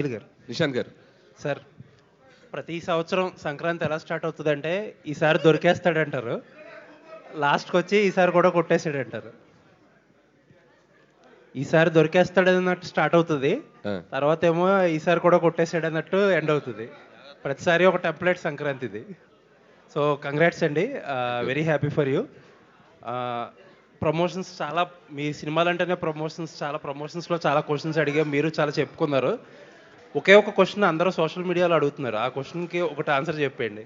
అనిల్ గారు. నిశాంత్ గారు. సార్, ప్రతి సంవత్సరం సంక్రాంతి ఎలా స్టార్ట్ అవుతుందంటే ఈసారి దొరికేస్తాడంటారు. లాస్ట్‌కొచ్చి ఈసారి కూడా కొట్టేసాడంటారు. ఈసారి దొరికేస్తాడన్నట్టు స్టార్ట్ అవుతది. ఆ! తర్వాతేమో ఈసారి కూడా కొట్టేసాడన్నట్టు ఎండ్ అవుతది. ప్రతిసారి ఒక టెంప్లేట్ సంక్రాంతిది. సో, కంగ్రాట్స్ అండి. Very happy for you. Promotions చాలా మీ సినిమాలంటేనే ప్రమోషన్స్‌లో చాలా క్వెషన్స్ అడిగాం. మీరు చాలా చెప్పుకున్నారు. ఒకే ఒక క్వెషన్ అందరూ సోషల్ మీడియాలో అడుగుతున్నారు. ఆ క్వెషన్‌కి ఒకటి ఆన్సర్ చెప్పేయండి.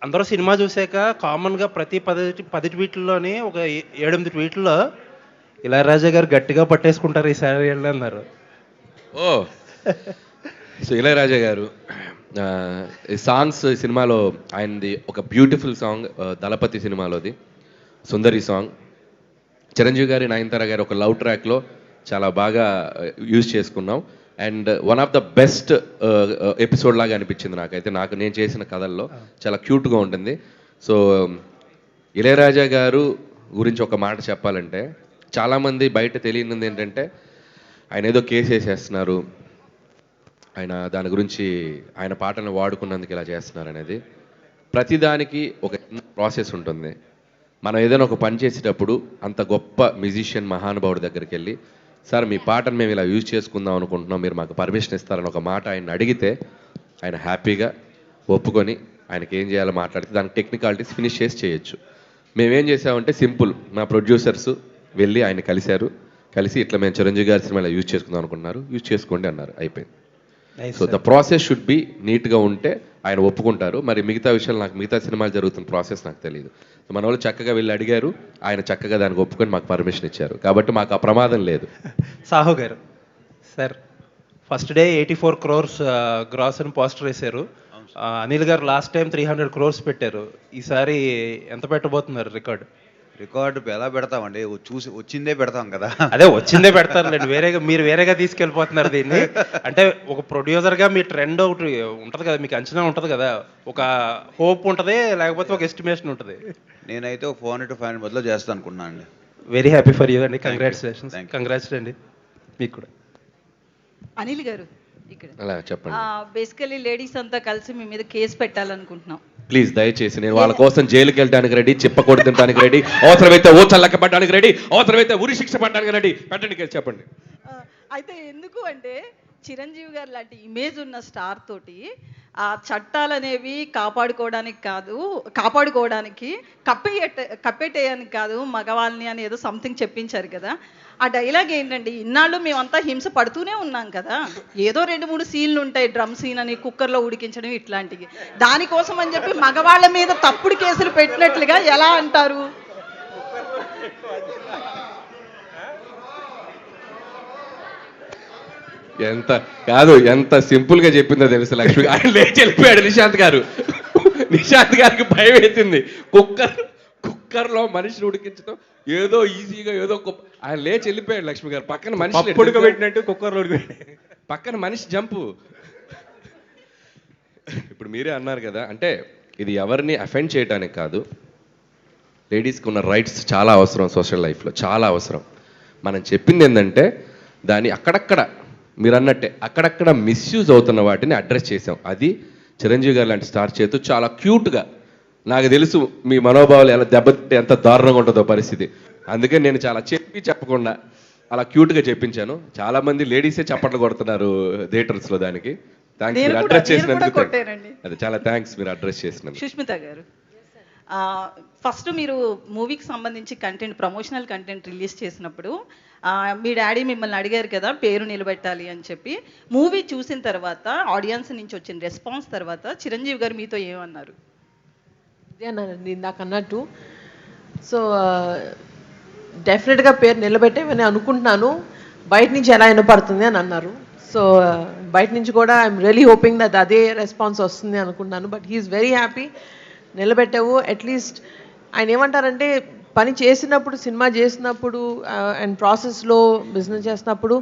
అందరూ సినిమా చూసాక కామన్‌గా ప్రతి 10 ట్వీట్‌ల్లోని ఒక 7, 8 ట్వీట్‌ల్లో ఇళయరాజా గారు గట్టిగా పట్టేసుకుంటారు ఈసారి అన్నారు. ఓహ్! సో, ఇళయరాజా గారు ఈ సాంగ్స్ ఈ సినిమాలో ఆయనది ఒక బ్యూటిఫుల్ సాంగ్ 'దళపతి' సినిమాలోది. 'సుందరి' సాంగ్. చిరంజీవి గారి, నయనతార గారి ఒక లవ్ ట్రాక్‌లో చాలా బాగా యూజ్ చేసుకున్నాం. And one of the best episode లాగా అనిపించింది నాకైతే. నేను చేసిన కథల్లో చాలా క్యూట్‌గా ఉంటుంది. సో, ఇళయరాజా గారు గురించి ఒక మాట చెప్పాలంటే, చాలామంది బయట తెలియనిది ఏంటంటే, ఆయన ఏదో కేసు వేసేస్తున్నారు, ఆయన దాని గురించి ఆయన పాటలను వాడుకున్నందుకు ఇలా చేస్తున్నారు అనేది. ప్రతిదానికి ఒక ప్రాసెస్ ఉంటుంది. మనం ఏదైనా ఒక పని చేసేటప్పుడు అంత గొప్ప మ్యూజిషియన్ మహానుభావుడి దగ్గరికి వెళ్ళి, సార్ మీ పాటను మేము ఇలా యూజ్ చేసుకుందాం అనుకుంటున్నాం, మీరు మాకు పర్మిషన్ ఇస్తారని ఒక మాట ఆయన అడిగితే ఆయన హ్యాపీగా ఒప్పుకొని ఆయనకి ఏం చేయాలో మాట్లాడితే దానికి టెక్నికాలిటీస్ ఫినిష్ చేసి చేయొచ్చు. మేమేం చేసామంటే సింపుల్, మా ప్రొడ్యూసర్స్ వెళ్ళి ఆయన కలిసి ఇట్లా మేము చిరంజీవి గారి సినిమాలో యూజ్ చేసుకుందాం అనుకుంటున్నారు, యూజ్ చేసుకోండి అన్నారు, అయిపోయింది. Nice so the sir. Process should be నీట్గా ఉంటే ఆయన ఒప్పుకుంటారు. మరి మిగతా విషయాలు మిగతా సినిమాలు జరుగుతున్న ప్రాసెస్ నాకు తెలియదు. సో మన వాళ్ళు చక్కగా వెళ్ళి అడిగారు, ఆయన చక్కగా దానికి ఒప్పుకొని మాకు పర్మిషన్ ఇచ్చారు, కాబట్టి మాకు ఆ ప్రమాదం లేదు. సాహు గారు. Sir, first day 84 crores gross అని పోస్టర్ వేశారు. అనిల్ గారు లాస్ట్ టైం 300 క్రోర్స్ పెట్టారు. ఈసారి ఎంత పెట్టబోతున్నారు రికార్డ్? రికార్డు ఎలా పెడతామండి? చూసి వచ్చిందే పెడతాం కదా! అదే వచ్చిందే పెడతారులేండి. మీరు వేరేగా తీసుకెళ్ళిపోతున్నారు దీన్ని. అంటే ఒక ప్రొడ్యూసర్‌గా మీ ట్రెండ్ ఒకటి ఉంటది కదా! మీకు అంచనా ఉంటది కదా! ఒక హోప్ ఉంటది, లేకపోతే ఒక ఎస్టిమేషన్ ఉంటది. నేనైతే ఒక 400 500 మధ్యలో చేస్తాను అనుకున్నాను అండి. వెరీ హ్యాపీ ఫర్ యూ అండి. Thank you. Congratulations. Thank you. Congrats అండి మీకు కూడా. అనిల్ గారు ఇక్కడ అలా చెప్పండి బేసికలీ లేడీస్ అంతా కలిసి మీ మీద కేసు పెట్టాలనుకుంటున్నాం. ప్లీజ్, దయచేసి. నేను వాళ్ళ కోసం జైలుకి వెళ్ళడానికి రెడీ, చిప్పకొడి తినడానికి రెడీ, అవసరమైతే ఓచల్లక్క పడడానికి రెడీ, అవసరమైతే ఉరి శిక్ష పడడానికి రెడీ. పెట్టండి కేసు, చెప్పండి. అయితే ఎందుకు అంటే చిరంజీవి గారు లాంటి ఇమేజ్ ఉన్న స్టార్ తోటి ఆ చట్టాలు అనేవి కాపాడుకోవడానికి కప్పెట్టేయడానికి కాదు మగవాళ్ళని అని ఏదో సంథింగ్ చెప్పించారు కదా. ఆ డైలాగ్ ఏంటండి, ఇన్నాళ్ళు మేమంతా హింస పడుతూనే ఉన్నాం కదా, ఏదో 2-3 సీన్లు ఉంటాయి, డ్రమ్ సీన్ అని, కుక్కర్లో ఉడికించడం ఇట్లాంటివి, దానికోసం అని చెప్పి మగవాళ్ళ మీద తప్పుడు కేసులు పెట్టినట్లుగా ఎలా అంటారు? ఎంత సింపుల్ గా చెప్పిందో తెలుసు లక్ష్మి. ఆయన లేచి వెళ్ళిపోయాడు నిశాంత్ గారికి భయం వేసింది. కుక్కర్లో మనిషిని ఉడికించడం ఏదో ఈజీగా ఏదో ఆయన లేచి వెళ్ళిపోయాడు లక్ష్మి గారు. పక్కన మనిషి ఉడకబెట్టినట్టు కుక్కర్లో ఉడకబెట్టి పక్కన మనిషి జంపు. ఇప్పుడు మీరే అన్నారు కదా, అంటే ఇది ఎవరిని అఫెండ్ చేయడానికి కాదు, లేడీస్కి ఉన్న రైట్స్ చాలా అవసరం, సోషల్ లైఫ్లో చాలా అవసరం. మనం చెప్పింది ఏంటంటే దాన్ని అక్కడక్కడ మీరు అన్నట్టే అక్కడక్కడ మిస్యూజ్ అవుతున్న వాటిని అడ్రస్ చేసాం. అది చిరంజీవి గారు లాంటి స్టార్ చేతు చాలా క్యూట్గా, నాకు తెలుసు మీ మనోభావాలు ఎలా దెబ్బతింటే ఎంత దారుణంగా ఉంటుందో పరిస్థితి, అందుకే నేను చాలా చెప్పకుండా అలా క్యూట్గా చెప్పించాను. చాలా మంది లేడీసే చప్పట్లు కొడుతున్నారు థియేటర్స్లో. దానికి థ్యాంక్స్, మీరు అడ్రస్ చేసినందుకు. అది చాలా థ్యాంక్స్, మీరు అడ్రస్ చేసినందుకు. సుష్మిత గారు, ఫస్ట్ మీరు మూవీకి సంబంధించి ప్రమోషనల్ కంటెంట్ రిలీజ్ చేసినప్పుడు మీ డాడీ మిమ్మల్ని అడిగారు కదా పేరు నిలబెట్టాలి అని చెప్పి. మూవీ చూసిన తర్వాత ఆడియన్స్ నుంచి వచ్చిన రెస్పాన్స్ తర్వాత చిరంజీవి గారు మీతో ఏమన్నారు? ఇదే అన్నానండి ఇందాక అన్నట్టు. సో డెఫినెట్గా పేరు నిలబెట్టేవని అనుకుంటున్నాను, బయట నుంచి ఎలా వినపడుతుంది అని అన్నారు. సో బయట నుంచి కూడా ఐఎమ్ రియలీ హోపింగ్ దట్ అదే రెస్పాన్స్ వస్తుంది అనుకుంటున్నాను. But he's very happy. నిలబెట్టావు అట్లీస్ట్. ఆయన ఏమంటారంటే పని చేసినప్పుడు, సినిమా చేసినప్పుడు అండ్ ప్రాసెస్లో బిజినెస్ చేసినప్పుడు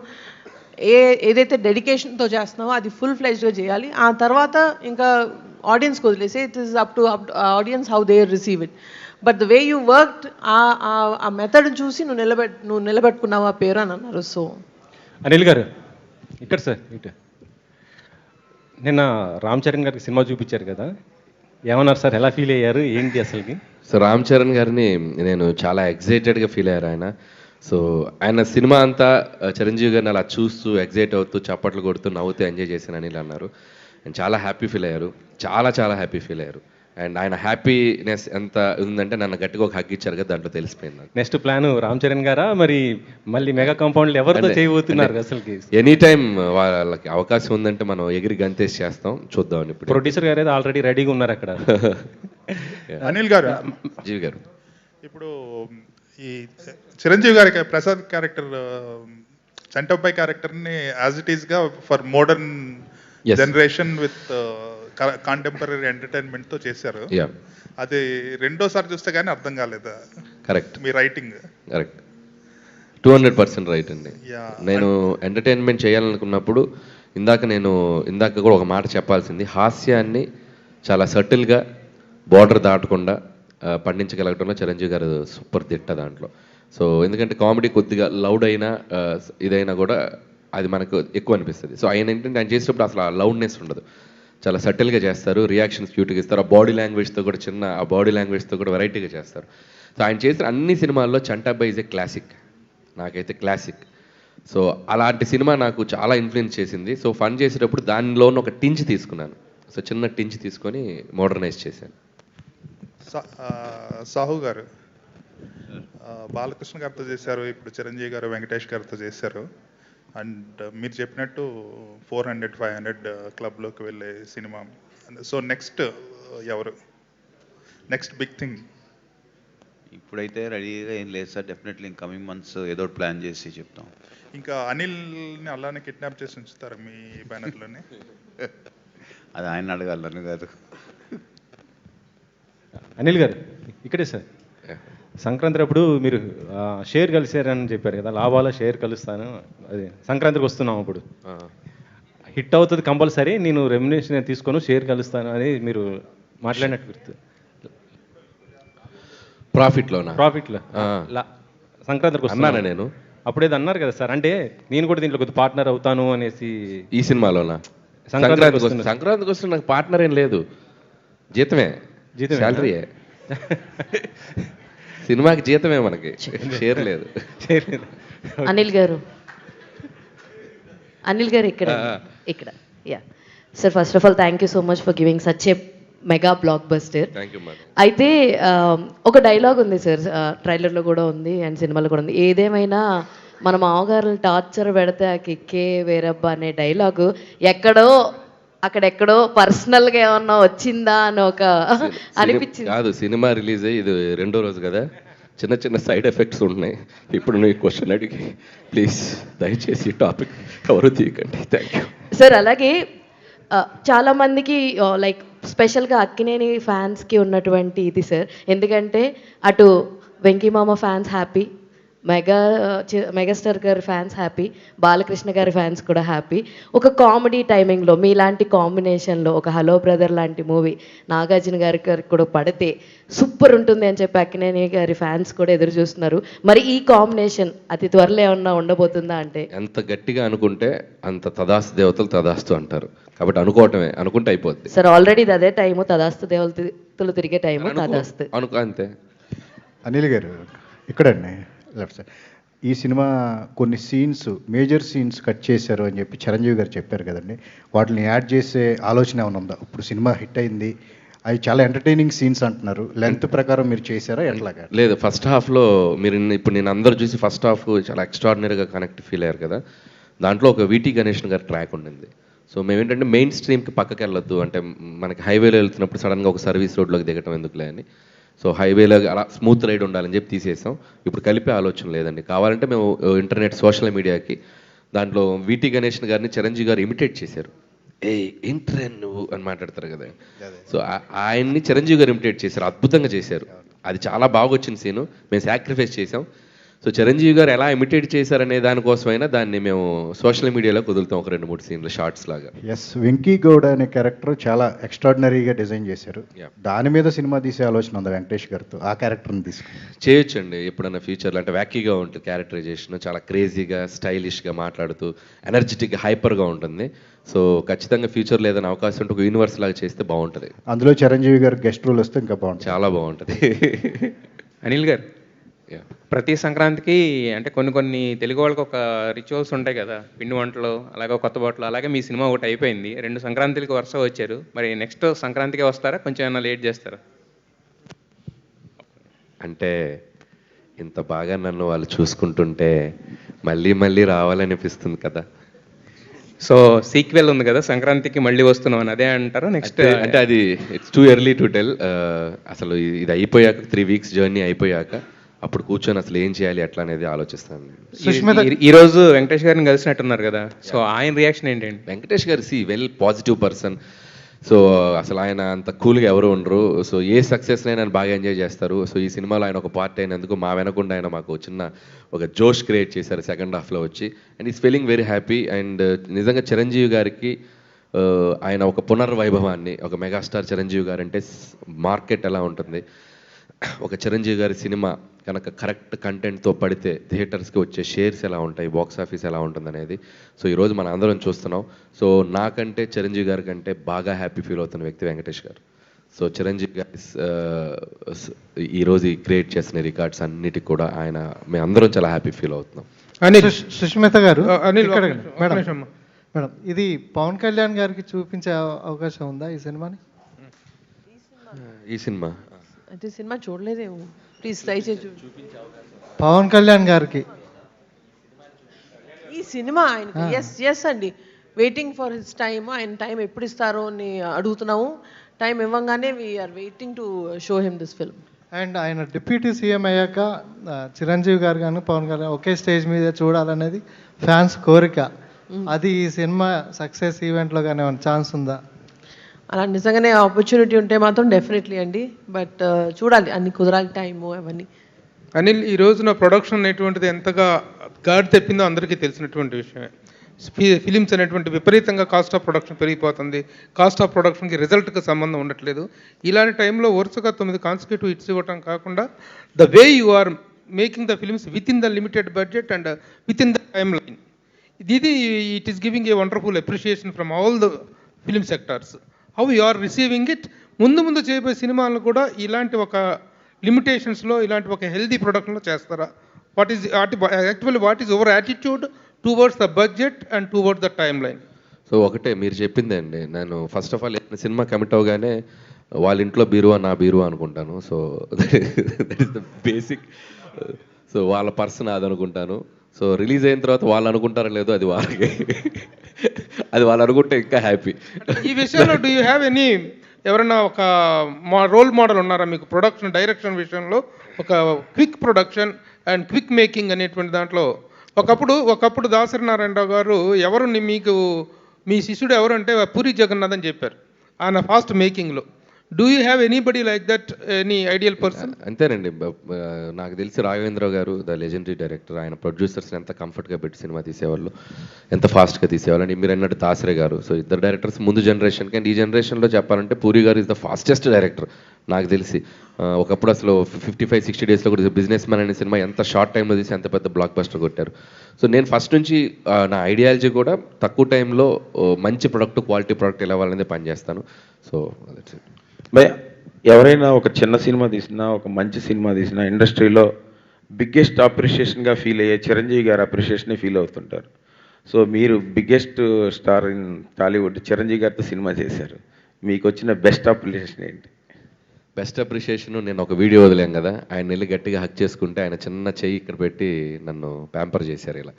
ఏదైతే డెడికేషన్తో చేస్తున్నావో అది ఫుల్ ఫ్లెజ్డ్గా చేయాలి. ఆ తర్వాత ఇంకా ఆడియన్స్కి వదిలేసి it is up to audience how they receive it. But the way you worked, ఆ మెథడ్ చూసి నువ్వు నిలబెట్టుకున్నావు ఆ పేరు అని అన్నారు. సో అనిల్ గారు, ఇక్కడ సార్ ఇటు నిన్న రామ్ చరణ్ గారికి సినిమా చూపించారు కదా, ఏమన్నారు సార్, ఎలా ఫీల్ అయ్యారు ఏంటి అసలుకి? సో రామ్ చరణ్ గారిని నేను చాలా ఎగ్జైటెడ్గా ఫీల్ అయ్యారు ఆయన. సో ఆయన సినిమా అంతా చిరంజీవి గారిని అలా చూస్తూ ఎగ్జైట్ అవుతూ చప్పట్లు కొడుతూ నవ్వుతూ ఎంజాయ్ చేశాను అనిల్ అన్నారు. అండ్ చాలా హ్యాపీ ఫీల్ అయ్యారు, చాలా చాలా హ్యాపీ ఫీల్ అయ్యారు. అండ్ ఆయన హ్యాపీనెస్ ఎంత ఉందంటే నన్ను గట్టిగా ఒక హగ్ ఇచ్చారు కదా, దాంట్లో తెలిసిపోయింది నాకు. నెక్స్ట్ ప్లాన్ రామ్ చరణ్ గారా, మరి మళ్ళీ మెగా కాంపౌండ్లు ఎవరితో చేయబోతున్నారు అసలుకి? ఎనీ టైం వాళ్ళకి అవకాశం ఉందంటే మనం ఎగిరి గంతేసి చేస్తాం, చూద్దాం. ఇప్పుడు ప్రొడ్యూసర్ గారు అయితే ఆల్రెడీ రెడీగా ఉన్నారు అక్కడ. అనిల్ గారు, జీవి గారు, ఇప్పుడు ఈ చిరంజీవి గారి ప్రసాద్ క్యారెక్టర్, చంటబ్బాయి క్యారెక్టర్ని యాజ్ ఇట్ ఈస్గా for modern Yes. Generation with contemporary ఎంటర్టైన్మెంట్తో చేశారు. యా అది రెండోసారి చూస్తే కానీ అర్థం కాలేదా కరెక్ట్, మీ రైటింగ్? కరెక్ట్, 200% రైట్ అండి. Yeah. నేను ఎంటర్టైన్మెంట్ చేయాలనుకున్నప్పుడు ఇందాక కూడా ఒక మాట చెప్పాల్సింది, హాస్యాన్ని చాలా సటిల్గా బార్డర్ దాటకుండా పండించగలగటంలో చిరంజీవి గారు సూపర్ దిట్ట దాంట్లో. సో ఎందుకంటే కామెడీ కొద్దిగా లౌడ్ అయినా ఇదైనా కూడా అది మనకు ఎక్కువ అనిపిస్తుంది. సో ఆయన ఏంటంటే ఆయన చేసేటప్పుడు అసలు ఆ లౌడ్నెస్ ఉండదు, చాలా సటిల్గా చేస్తారు, రియాక్షన్స్ క్యూట్గా ఇస్తారు, ఆ బాడీ లాంగ్వేజ్తో కూడా ఆ బాడీ లాంగ్వేజ్తో కూడా వెరైటీగా చేస్తారు. సో ఆయన చేసిన అన్ని సినిమాల్లో చంటాబాయ్ ఈజ్ ఏ క్లాసిక్, నాకైతే క్లాసిక్. సో అలాంటి సినిమా నాకు చాలా ఇన్ఫ్లుయెన్స్ చేసింది. సో ఫన్ చేసేటప్పుడు దానిలోని ఒక టించ్ తీసుకున్నాను, సో చిన్న టించ్ తీసుకొని మోడర్నైజ్ చేశాను. సాహు గారు, బాలకృష్ణ గారితో చేశారు, ఇప్పుడు చిరంజీవి గారు వెంకటేష్ గారితో చేశారు. అండ్ మీరు చెప్పినట్టు 400-500 క్లబ్లోకి వెళ్ళే సినిమా. సో నెక్స్ట్ ఎవరు, నెక్స్ట్ బిగ్ థింగ్? ఇప్పుడైతే రెడీగా ఏం లేదు sir, definitely in coming months ఏదో ప్లాన్ చేసి చెప్తాం. ఇంకా అనిల్ని అలానే కిడ్నాప్ చేసి ఉంచుతారా మీ బ్యానర్లోనే? అది ఆయన అడగాలి, నన్ను కాదు. అనిల్ గారు ఇక్కడే సార్, సంక్రాంతి అప్పుడు మీరు షేర్ కలిసారని చెప్పారు కదా, లాభాల షేర్ కలుస్తాను, అది సంక్రాంతికి వస్తున్నాం అప్పుడు హిట్ అవుతుంది కంపల్సరీ, నేను రెమ్యునేషన్ తీసుకోను షేర్ కలుస్తాను అని మీరు మాట్లాడినట్టు గుర్తు. ప్రాఫిట్లో సంక్రాంతికి అన్నానా నేను? అప్పుడేది అన్నారు కదా సార్, అంటే నేను కూడా దీంట్లో కొద్ది పార్ట్నర్ అవుతాను అనేసి. ఈ సినిమాలోనా? సంక్రాంతికి వస్తున్న నాకు పార్ట్నర్ ఏం లేదు, జీతమే శాలరీయే. సినిమాకి జీతమే, మనకి షేర్ లేదు. అనిల్ గారు ఇక్కడ yeah sir, first of all thank you so much for giving such a mega block buster. అయితే ఒక డైలాగ్ ఉంది సార్, ట్రైలర్లో కూడా ఉంది అండ్ సినిమాలో కూడా ఉంది, ఏదేమైనా మన మామగారులు టార్చర్ పెడితే ఆ కిక్కే వేరబ్బా అనే డైలాగు అక్కడెక్కడో పర్సనల్గా ఏమన్నా వచ్చిందా అని ఒక అనిపించింది. కాదు, సినిమా రిలీజ్ అయ్యి ఇది 2వ రోజు కదా, చిన్న చిన్న సైడ్ ఎఫెక్ట్స్ ఉన్నాయి. ఇప్పుడు నువ్వు క్వశ్చన్ అడిగి ప్లీజ్ దయచేసి టాపిక్ కవర్ తీయకండి. Thank you sir. అలాగే చాలామందికి లైక్ స్పెషల్గా అక్కినేని ఫ్యాన్స్కి ఉన్నటువంటి ఇది సార్, ఎందుకంటే అటు వెంకీమామ ఫ్యాన్స్ హ్యాపీ, మెగాస్టార్ గారి ఫ్యాన్స్ హ్యాపీ, బాలకృష్ణ గారి ఫ్యాన్స్ కూడా హ్యాపీ. ఒక కామెడీ టైమింగ్లో మీలాంటి కాంబినేషన్లో ఒక హలో బ్రదర్ లాంటి మూవీ నాగార్జున గారికి కూడా పడితే సూపర్ ఉంటుంది అని చెప్పి అక్కినేని గారి ఫ్యాన్స్ కూడా ఎదురు చూస్తున్నారు. మరి ఈ కాంబినేషన్ అతి త్వరలో ఏమన్నా ఉండబోతుందా? అంటే ఎంత గట్టిగా అనుకుంటే అంత తదాస్తు దేవతలు తదాస్తు అంటారు, కాబట్టి అనుకోవటమే, అనుకుంటే అయిపోద్ది సార్. ఆల్రెడీ అదే టైము, తదాస్తు దేవతలు తిరిగే టైము, తదాస్తు అంతే. అనిల్ గారు ఇక్కడండి లెఫ్ట్ సైడ్, ఈ సినిమా కొన్ని సీన్స్, మేజర్ సీన్స్ కట్ చేశారు అని చెప్పి చిరంజీవి గారు చెప్పారు కదండి, వాటిని యాడ్ చేసే ఆలోచన ఏమైనా ఉందా? ఇప్పుడు సినిమా హిట్ అయింది, అవి చాలా ఎంటర్టైనింగ్ సీన్స్ అంటున్నారు, లెంత్ ప్రకారం మీరు చేశారా ఎట్లాగా? లేదు, ఫస్ట్ హాఫ్లో మీరు ఇప్పుడు నేను అందరూ చూసి ఫస్ట్ హాఫ్ చాలా ఎక్స్ట్రాడినరీగా కనెక్ట్ ఫీల్ అయ్యారు కదా, దాంట్లో ఒక వీటీ గణేష్ గారి ట్రాక్ ఉండింది. సో మేమేంటంటే మెయిన్ స్ట్రీమ్కి పక్కకి వెళ్ళొద్దు, అంటే మనకి హైవేలో వెళ్తున్నప్పుడు సడన్గా ఒక సర్వీస్ రోడ్లోకి దిగటం ఎందుకులే అని, సో హైవేలో అలా స్మూత్ రైడ్ ఉండాలని చెప్పి తీసేసాం. ఇప్పుడు కలిపే ఆలోచన లేదండి, కావాలంటే మేము ఇంటర్నెట్ సోషల్ మీడియాకి దాంట్లో వీటీ గణేష్ గారిని చిరంజీవి గారు ఇమిటేట్ చేశారు, ఏంట్రా నువ్వు అని మాట్లాడతారు కదా, సో ఆయన్ని చిరంజీవి గారు ఇమిటేట్ చేశారు, అద్భుతంగా చేశారు, అది చాలా బాగా వచ్చిన సీను, మేము సాక్రిఫైస్ చేసాం. సో చిరంజీవి గారు ఎలా ఇమిటేట్ చేశారనే దానికోసమైనా దాన్ని మేము సోషల్ మీడియాలో కుదులుతాం, ఒక 2-3 సీన్లు షార్ట్స్ లాగా. ఎస్, వెంకీ గౌడ్ అనే క్యారెక్టర్ చాలా ఎక్స్ట్రాడినరీగా డిజైన్ చేశారు. Yeah. దాని మీద సినిమా తీసే ఆలోచన ఉంది వెంకటేష్ గారితో, ఆ క్యారెక్టర్ని తీసుకుని చేయొచ్చండి ఎప్పుడన్నా ఫ్యూచర్లో. అంటే వ్యాకీగా ఉంటుంది క్యారెక్టరైజేషన్, చాలా క్రేజీగా స్టైలిష్గా మాట్లాడుతూ ఎనర్జెటిక్గా హైపర్గా ఉంటుంది. సో ఖచ్చితంగా ఫ్యూచర్లో ఏదైనా అవకాశం ఉంటే ఒక యూనివర్స్ లాగా చేస్తే బాగుంటుంది. అందులో చిరంజీవి గారు గెస్ట్ రోల్ వస్తే ఇంకా బాగుంటుంది. చాలా బాగుంటుంది. అనిల్ గారు, ప్రతి సంక్రాంతికి అంటే కొన్ని తెలుగు వాళ్ళకి ఒక రిచువల్స్ ఉంటాయి కదా, పిండి వంటలు, అలాగే కొత్త బట్టలు, అలాగే మీ సినిమా ఒకటి అయిపోయింది. 2 సంక్రాంతులకి వరుస వచ్చారు, మరి నెక్స్ట్ సంక్రాంతికి వస్తారా, కొంచెం ఏమైనా లేట్ చేస్తారా? అంటే ఇంత బాగా నన్ను వాళ్ళు చూసుకుంటుంటే మళ్ళీ మళ్ళీ రావాలనిపిస్తుంది కదా. సో సీక్వెల్ ఉంది కదా, సంక్రాంతికి మళ్ళీ వస్తున్నాం అని అదే అంటారా నెక్స్ట్? అంటే అది it's too early to tell. అసలు ఇది అయిపోయాక 3 వీక్స్ జర్నీ అయిపోయాక అప్పుడు కూర్చొని అసలు ఏం చేయాలి ఎట్లా అనేది ఆలోచిస్తాను. ఈ రోజు వెంకటేష్ గారిని కలిసినట్టున్నారు కదా, సో ఆయన రియాక్షన్ ఏంటండి? వెంకటేష్ గారు వెల్ పాజిటివ్ పర్సన్. సో అసలు ఆయన అంత కూల్గా ఎవరు ఉండరు. సో ఏ సక్సెస్ని ఆయన బాగా ఎంజాయ్ చేస్తారు. సో ఈ సినిమాలో ఆయన ఒక పార్ట్ అయినందుకు మా వెనకుండా ఆయన మాకు చిన్న ఒక జోష్ క్రియేట్ చేశారు సెకండ్ హాఫ్లో వచ్చి. And is feeling very happy. And నిజంగా చిరంజీవి గారికి ఆయన ఒక పునర్వైభవాన్ని, ఒక మెగాస్టార్ చిరంజీవి గారు అంటే మార్కెట్ ఎలా ఉంటుంది, ఒక చిరంజీవి గారి సినిమా కనుక కరెక్ట్ కంటెంట్తో పడితే థియేటర్స్కి వచ్చే షేర్స్ ఎలా ఉంటాయి, బాక్స్ ఆఫీస్ ఎలా ఉంటుంది అనేది. సో ఈరోజు మన అందరం చూస్తున్నాం. సో నాకంటే చిరంజీవి గారి కంటే బాగా హ్యాపీ ఫీల్ అవుతున్న వ్యక్తి వెంకటేష్ గారు. సో చిరంజీవి గారి ఈరోజు క్రియేట్ చేసిన రికార్డ్స్ అన్నిటికి కూడా ఆయన మేము అందరం చాలా హ్యాపీ ఫీల్ అవుతున్నాం. సుష్మిత గారు, మేడం, ఇది పవన్ కళ్యాణ్ గారికి చూపించే అవకాశం ఉందా ఈ సినిమాని? ఈ సినిమా అంటే సినిమా చూడలేదేమో, ప్లీజ్ దయచేసి పవన్ కళ్యాణ్ గారికి ఈ సినిమా ఆయనకి ఎస్ అండి, వెయిటింగ్ ఫర్ హిస్ టైమ్. ఆయన టైం ఎప్పుడు ఇస్తారో అని అడుగుతున్నాము. టైం ఇవ్వగానే we're waiting to show him this film. And ఆయన డిప్యూటీ సీఎం అయ్యాక చిరంజీవి గారు కానీ పవన్ కళ్యాణ్ ఒకే స్టేజ్ మీద చూడాలనేది ఫ్యాన్స్ కోరిక. అది ఈ సినిమా సక్సెస్ ఈవెంట్లో కానీ ఏమైనా ఛాన్స్ ఉందా? అలా నిజంగానే ఆపర్చునిటీ ఉంటే మాత్రం డెఫినెట్లీ అండి, బట్ చూడాలి, అన్ని కుదరాలి టైము అవన్నీ. అనిల్, ఈ రోజున ప్రొడక్షన్ అనేటువంటిది ఎంతగా గాడి తెప్పిందో అందరికీ తెలిసినటువంటి విషయమే. ఫిలిమ్స్ అనేటువంటి విపరీతంగా కాస్ట్ ఆఫ్ ప్రొడక్షన్ పెరిగిపోతుంది. కాస్ట్ ఆఫ్ ప్రొడక్షన్కి రిజల్ట్కి సంబంధం ఉండట్లేదు. ఇలాంటి టైంలో వరుసగా 9 కాన్సిక్యూటివ్ హిట్స్ ఇవ్వటం కాకుండా the way you are making the films within the limited budget and within the timeline, ఇది it is giving a wonderful appreciation from all the film sectors. How you are receiving it? ముందు చేయబోయే సినిమాలను కూడా ఇలాంటి ఒక లిమిటేషన్స్లో, ఇలాంటి ఒక healthy ప్రొడక్షన్లో చేస్తారా? What is your attitude towards the budget and towards the time line? So ఒకటే మీరు చెప్పిందే అండి. నేను first of all cinema commit అవగానే వాళ్ళ ఇంట్లో బీరువా నా బీరువా అనుకుంటాను. So that is the basic. So వాళ్ళ పర్సన్ అది అనుకుంటాను. సో రిలీజ్ అయిన తర్వాత వాళ్ళు అనుకుంటారో లేదో అది వాళ్ళకి, అది వాళ్ళు అనుకుంటే ఇంకా హ్యాపీ. ఈ విషయంలో డూ యూ హ్యావ్ ఎనీ ఎవరైనా ఒక రోల్ మోడల్ ఉన్నారా మీకు ప్రొడక్షన్ డైరెక్షన్ విషయంలో? ఒక quick production and quick making అనేటువంటి దాంట్లో ఒకప్పుడు దాసరి నారాయణరావు గారు ఎవరు మీకు మీ శిష్యుడు ఎవరు అంటే పూరి జగన్నాథ్ అని చెప్పారు ఆయన ఫాస్ట్ మేకింగ్లో. Do you have anybody like that, any ideal person? అంతేనండి. నాకు తెలిసి రాఘవేంద్ర గారు ద లెజెండరీ డైరెక్టర్, ఆయన ప్రొడ్యూసర్స్ని ఎంత కంఫర్ట్గా పెట్టి సినిమా తీసేవాళ్ళు, ఎంత ఫాస్ట్గా తీసేవాళ్ళు. అండ్ మీరు అన్నట్టు దాసరే గారు. సో ఇద్దరు డైరెక్టర్స్ ముందు జనరేషన్కి. అండ్ ఈ జనరేషన్లో చెప్పాలంటే పూరి గారు ఇస్ ద ఫాస్టెస్ట్ డైరెక్టర్ నాకు తెలిసి. ఒకప్పుడు అసలు 55-60 డేస్లో కూడా బిజినెస్ మ్యాన్ అనే సినిమా ఎంత షార్ట్ టైంలో తీసి ఎంత పెద్ద బ్లాక్ బస్టర్ కొట్టారు. సో నేను ఫస్ట్ నుంచి నా ఐడియాలజీ కూడా తక్కువ టైంలో మంచి ప్రొడక్ట్, క్వాలిటీ ప్రొడక్ట్ ఎలా వాళ్ళనే పనిచేస్తాను. So that's it. ఎవరైనా ఒక చిన్న సినిమా తీసినా, ఒక మంచి సినిమా తీసినా ఇండస్ట్రీలో బిగ్గెస్ట్ అప్రిషియేషన్గా ఫీల్ అయ్యే చిరంజీవి గారి అప్రిషియేషనే ఫీల్ అవుతుంటారు. సో మీరు biggest star in Tollywood Chiranjeevi గారితో సినిమా చేశారు, మీకు వచ్చిన బెస్ట్ అప్రిషియేషన్ ఏంటి? బెస్ట్ అప్రిషియేషన్, నేను ఒక వీడియో వదిలాం కదా, ఆయన వెళ్ళి గట్టిగా హక్ చేసుకుంటే ఆయన చిన్న చెయ్యి ఇక్కడ పెట్టి నన్ను ప్యాంపర్ చేశారు ఇలా.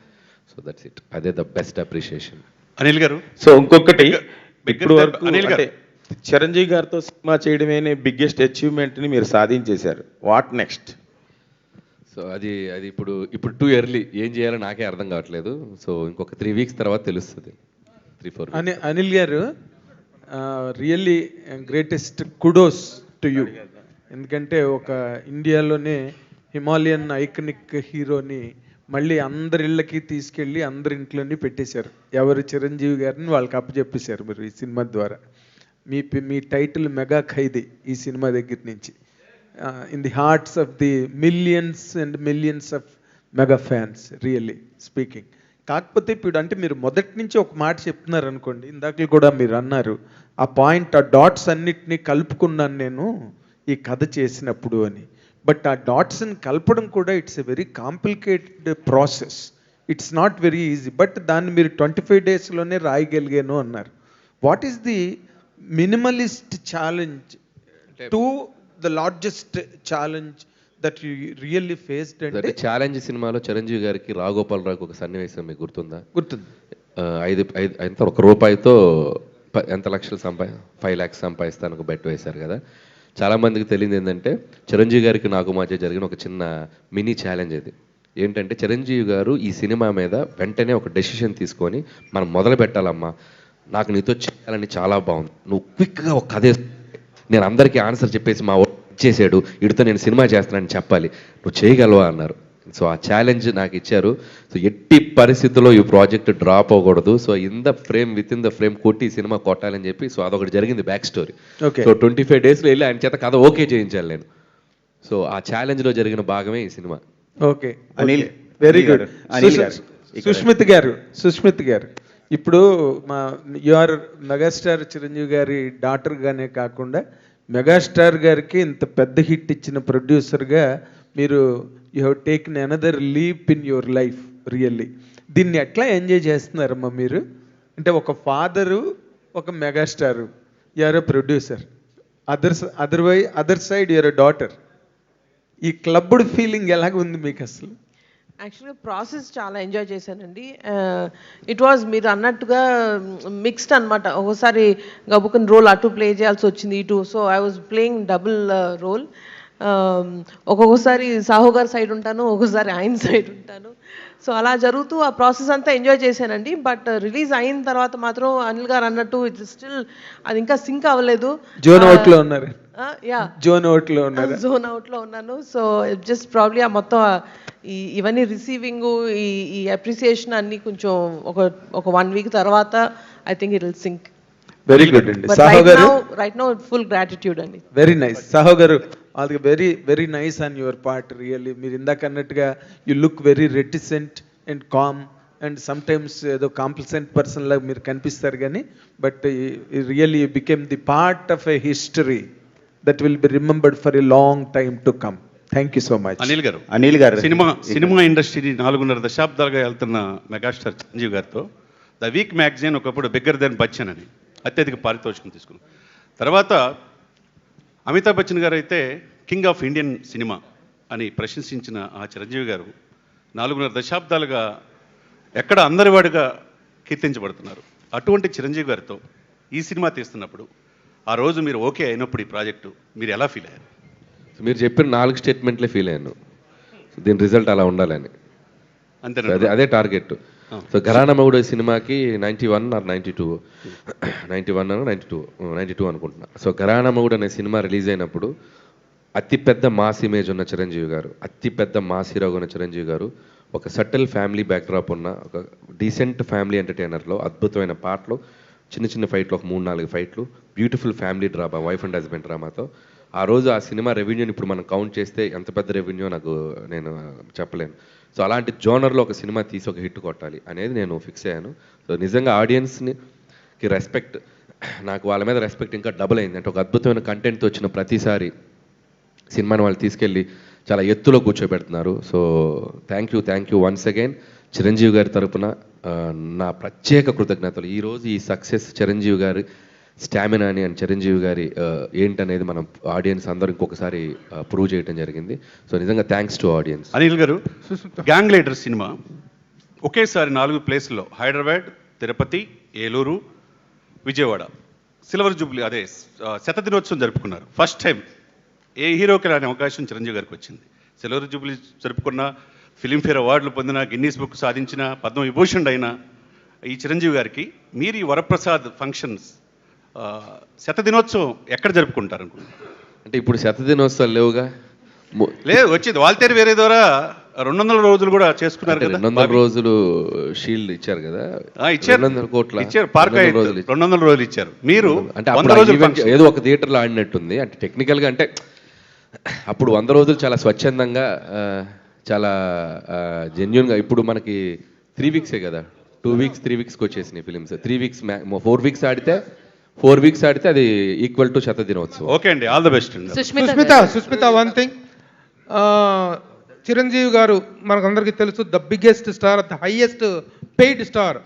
So that's it. అదే the best appreciation. Anil garu, so ఇంకొకటి, ఇప్పుడు వరకు అంటే చిరంజీవి గారితో సినిమా చేయడమే బిగ్గెస్ట్ అచీవ్మెంట్ని మీరు సాధించేశారు. What next? సో అది ఇప్పుడు టూ ఎర్లీ, ఏం చేయాలో నాకే అర్థం కావట్లేదు. సో ఇంకొక 3 వీక్స్ తర్వాత తెలుస్తుంది. 3-4 అనిల్ గారు, really greatest kudos to you. ఎందుకంటే ఒక ఇండియాలోనే హిమాలయన్ ఐకనిక్ హీరోని మళ్ళీ అందరి ఇళ్ళకి తీసుకెళ్ళి అందరి ఇంట్లోని పెట్టేశారు. ఎవరు చిరంజీవి గారిని వాళ్ళకి అప్పచెప్పేశారు మీరు ఈ సినిమా ద్వారా. మీ టైటిల్ మెగా ఖైదీ ఈ సినిమా దగ్గర నుంచి. In the hearts of the millions and millions of mega fans really speaking. కాకపోతే ఇప్పుడు అంటే మీరు మొదటి నుంచి ఒక మాట చెప్తున్నారు అనుకోండి, ఇందాక కూడా మీరు అన్నారు ఆ పాయింట్, ఆ డాట్స్ అన్నిటినీ కలుపుకున్నాను నేను ఈ కథ చేసినప్పుడు అని. బట్ ఆ డాట్స్ని కలపడం కూడా it's a very complicated process, it's not very easy. But దాన్ని మీరు 25 డేస్లోనే రాయగలిగాను అన్నారు. What is the minimalist challenge to the largest challenge that you really faced? అంటే ఛాలెంజ్ సినిమాలో చిరంజీవి గారికి రాఘోపాలరావుకి ఒక సన్నివేశం మీకు గుర్తుందా? గుర్తుంది. 1 రూపాయితో ఎంత లక్షలు 5 lakhs సంపాదిస్తాను ఒక బెట్ వేశారు కదా. చాలామందికి తెలియదు ఏంటంటే చిరంజీవి గారికి నాకు మధ్య జరిగిన ఒక చిన్న మినీ ఛాలెంజ్ అది. ఏంటంటే చిరంజీవి గారు ఈ సినిమా మీద వెంటనే ఒక డెసిషన్ తీసుకొని మనం మొదలు పెట్టాలమ్మా, నాకు నీతో చేయాలని చాలా బాగుంది, నువ్వు క్విక్గా ఒక కథ నేను అందరికీ ఆన్సర్ చెప్పేసి మా ఇచ్చేసాడు వీడితో నేను సినిమా చేస్తానని చెప్పాలి, నువ్వు చేయగలవా అన్నారు. సో ఆ ఛాలెంజ్ నాకు ఇచ్చారు. సో ఎట్టి పరిస్థితుల్లో ఈ ప్రాజెక్ట్ డ్రాప్ అవ్వకూడదు, so with in the frame కొట్టి ఈ సినిమా కొట్టాలని చెప్పి, సో అదొకటి జరిగింది బ్యాక్ స్టోరీ. సో 25 డేస్లో వెళ్ళి ఆయన చేత కథ ఓకే చేయించాలి నేను. సో ఆ ఛాలెంజ్లో జరిగిన భాగమే ఈ సినిమా. Okay, Anil very good. Sushmit garu ఇప్పుడు యువర్ మెగాస్టార్ చిరంజీవి గారి డాటర్గానే కాకుండా మెగాస్టార్ గారికి ఇంత పెద్ద హిట్ ఇచ్చిన ప్రొడ్యూసర్గా మీరు you have taken another leap in your life really. దీన్ని ఎట్లా ఎంజాయ్ చేస్తున్నారమ్మా మీరు? అంటే ఒక ఫాదరు, ఒక megastar, you're a producer, other side you're a daughter. ఈ క్లబ్డ్ ఫీలింగ్ ఎలాగ ఉంది మీకు అసలు? యాక్చువల్గా ప్రాసెస్ చాలా ఎంజాయ్ చేశానండి. ఇట్ వాజ్ మీరు అన్నట్టుగా మిక్స్డ్ అనమాట. ఒకసారి గబుకన్ రోల్ అటు ప్లే చేయాల్సి వచ్చింది, ఇటు. So I was playing double role. ఒక్కొక్కసారి సాహు గారి సైడ్ ఉంటాను, ఒక్కొక్కసారి ఆయన సైడ్ ఉంటాను. సో అలా జరుగుతూ ఆ ప్రాసెస్ అంతా ఎంజాయ్ చేశానండి. బట్ రిలీజ్ అయిన తర్వాత మాత్రం అనిల్ గారు అన్నట్టు ఇట్స్ స్టిల్ అది ఇంకా సింక్ అవ్వలేదు. జోన్ అవుట్లో ఉన్నారు. జోన్ అవుట్లో ఉన్నాను. సో జస్ట్ ప్రాబ్లీ ఆ మొత్తం ఇవన్నీ రిసీవింగ్, ఈ అప్రిసియేషన్ అన్ని కొంచెం ఒక 1 week తర్వాత I think it will sync. Very good అండి. Sahu garu right now full gratitude అండి. Very nice. సాహో గారు అది very very nice on your part really. మీరు ఇందాక అన్నట్టుగా you look very reticent and calm and some times ఏదో కాంప్లిసెంట్ పర్సన్ లాగా మీరు కనిపిస్తారు కానీ but really you became the part of a history that will be remembered for a long time to come. Thank you so much. Anil garu సినిమా ఇండస్ట్రీని 4.5 దశాబ్దాలుగా వెళ్తున్న మెగాస్టార్ చిరంజీవి గారితో ద వీక్ మ్యాగజైన్ ఒకప్పుడు బిగ్గర్ దెన్ బచ్చన్ అని అత్యధిక పారితోషికం తీసుకున్నాం. తర్వాత అమితాబ్ బచ్చన్ గారు అయితే కింగ్ ఆఫ్ ఇండియన్ సినిమా అని ప్రశంసించిన ఆ చిరంజీవి గారు 4.5 దశాబ్దాలుగా ఎక్కడ అందరివాడిగా కీర్తించబడుతున్నారు. అటువంటి చిరంజీవి గారితో ఈ సినిమా తీస్తున్నప్పుడు ఆ రోజు మీరు ఓకే అయినప్పుడు ఈ ప్రాజెక్టు మీరు ఎలా ఫీల్ అయ్యారు? మీరు చెప్పిన 4 స్టేట్మెంట్లే ఫీల్ అయ్యాను. దీని రిజల్ట్ అలా ఉండాలని, అంతే, అదే టార్గెట్. సో ఘరానా మొగుడు సినిమాకి 91 or 92 92 అనుకుంటున్నా. సో ఘరానా మొగుడు అనే సినిమా రిలీజ్ అయినప్పుడు అతిపెద్ద మాస్ ఇమేజ్ ఉన్న చిరంజీవి గారు, అతిపెద్ద మాస్ హీరోగా ఉన్న చిరంజీవి గారు, ఒక సటిల్ ఫ్యామిలీ బ్యాక్డ్రాప్ ఉన్న ఒక డీసెంట్ ఫ్యామిలీ ఎంటర్టైనర్లో అద్భుతమైన పాటలు, చిన్న చిన్న ఫైట్లు, ఒక 3-4 ఫైట్లు, beautiful family drama, wife and husband డ్రామాతో ఆ రోజు ఆ సినిమా రెవెన్యూని ఇప్పుడు మనం కౌంట్ చేస్తే ఎంత పెద్ద రెవెన్యూ నేను చెప్పలేను. సో అలాంటి జోనర్లో ఒక సినిమా తీసి ఒక హిట్ కొట్టాలి అనేది నేను ఫిక్స్ అయ్యాను. సో నిజంగా ఆడియన్స్కి రెస్పెక్ట్, నాకు వాళ్ళ మీద రెస్పెక్ట్ ఇంకా డబుల్ అయింది. అంటే ఒక అద్భుతమైన కంటెంట్తో వచ్చిన ప్రతిసారి సినిమాని వాళ్ళు తీసుకెళ్ళి చాలా ఎత్తులో కూర్చోబెడుతున్నారు. So thank you once again. Chiranjeevi గారి తరపున నా ప్రత్యేక కృతజ్ఞతలు. ఈరోజు ఈ సక్సెస్ చిరంజీవి గారి స్టామినా అని అండ్ చిరంజీవి గారి ఏంటనేది మనం ఆడియన్స్ అందరూ ఇంకొకసారి ప్రూవ్ చేయడం జరిగింది. సో నిజంగా థ్యాంక్స్ టు ఆడియన్స్. అనిల్ గారు, గ్యాంగ్ లీడర్ సినిమా ఒకేసారి 4 ప్లేసుల్లో హైదరాబాద్, తిరుపతి, ఏలూరు, విజయవాడ సిల్వర్ జూబ్లీ అదే శతదినోత్సవం జరుపుకున్నారు. ఫస్ట్ టైం ఏ హీరోకి రాని అవకాశం చిరంజీవి గారికి వచ్చింది. సిల్వర్ జూబ్లీ జరుపుకున్న, ఫిలింఫేర్ అవార్డులు పొందిన, గిన్నీస్ బుక్ సాధించిన, పద్మవిభూషణ్ అయిన ఈ చిరంజీవి గారికి మీరు ఈ వరప్రసాద్ ఫంక్షన్స్ శతదినోత్సవం ఎక్కడ జరుపుకుంటారు అనుకుంటున్నారు? అంటే ఇప్పుడు శతదినోత్సవాలు లేవుగా, లేదు వచ్చింది వాల్తేరు వేరే ద్వారా 200 రోజులు కూడా చేసుకున్నారు కదా. 200 రోజులు షీల్డ్ ఇచ్చారు కదా. ఇచ్చారు 200 కోట్ల ఇచ్చారు. పార్క్ 200 రోజులు ఇచ్చారు. మీరు అంటే అప్పుడు ఏదో ఒక థియేటర్లో ఆడినట్టుంది. అంటే టెక్నికల్గా అంటే అప్పుడు 100 రోజులు చాలా స్వచ్ఛందంగా చాలా జెన్యున్గా. ఇప్పుడు మనకి 3 వీక్సే కదా, 2 వీక్స్ 3 వీక్స్కి వచ్చేసినాయి ఫిలిమ్స్. 3 వీక్స్ 4 వీక్స్ ఆడితే 4 వీక్స్ ఆడితే అది ఈక్వల్ టు శత దినోత్సవం. ఓకే అండి, all the best. Sushmita one thing, Chiranjeevi garu మనకందరికీ తెలుసు the biggest star, the highest paid star,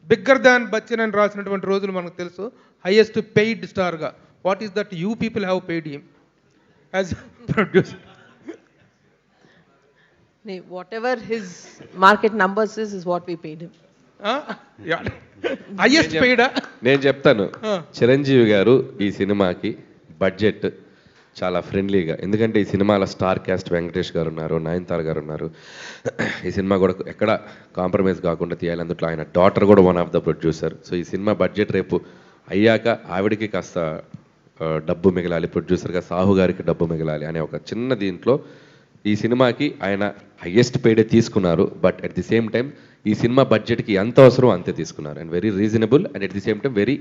bigger than Bachchan అని రాసినటువంటి రోజులు మనకు తెలుసు. హైయెస్ట్ పెయిడ్ స్టార్గా what is that you people have paid him as producer? Whatever his market numbers is what we paid him. Highest పెయిడా? నేను చెప్తాను, చిరంజీవి గారు ఈ సినిమాకి బడ్జెట్ చాలా ఫ్రెండ్లీగా, ఎందుకంటే ఈ సినిమాలో స్టార్ క్యాస్ట్ వెంకటేష్ గారు ఉన్నారు, నయనతార గారు ఉన్నారు. ఈ సినిమా కూడా ఎక్కడ కాంప్రమైజ్ కాకుండా తీయాలి. అందులో ఆయన డాటర్ కూడా one of the producer. So ఈ సినిమా బడ్జెట్ రేపు అయ్యాక ఆవిడకి కాస్త డబ్బు మిగలాలి, ప్రొడ్యూసర్గా సాహు గారికి డబ్బు మిగలాలి అనే ఒక చిన్న దీంట్లో ఈ సినిమాకి ఆయన హయ్యెస్ట్ పేడే తీసుకున్నారు. But at the same time ఈ సినిమా బడ్జెట్కి ఎంత అవసరం అంతే తీసుకున్నారు. And very reasonable and at the same time very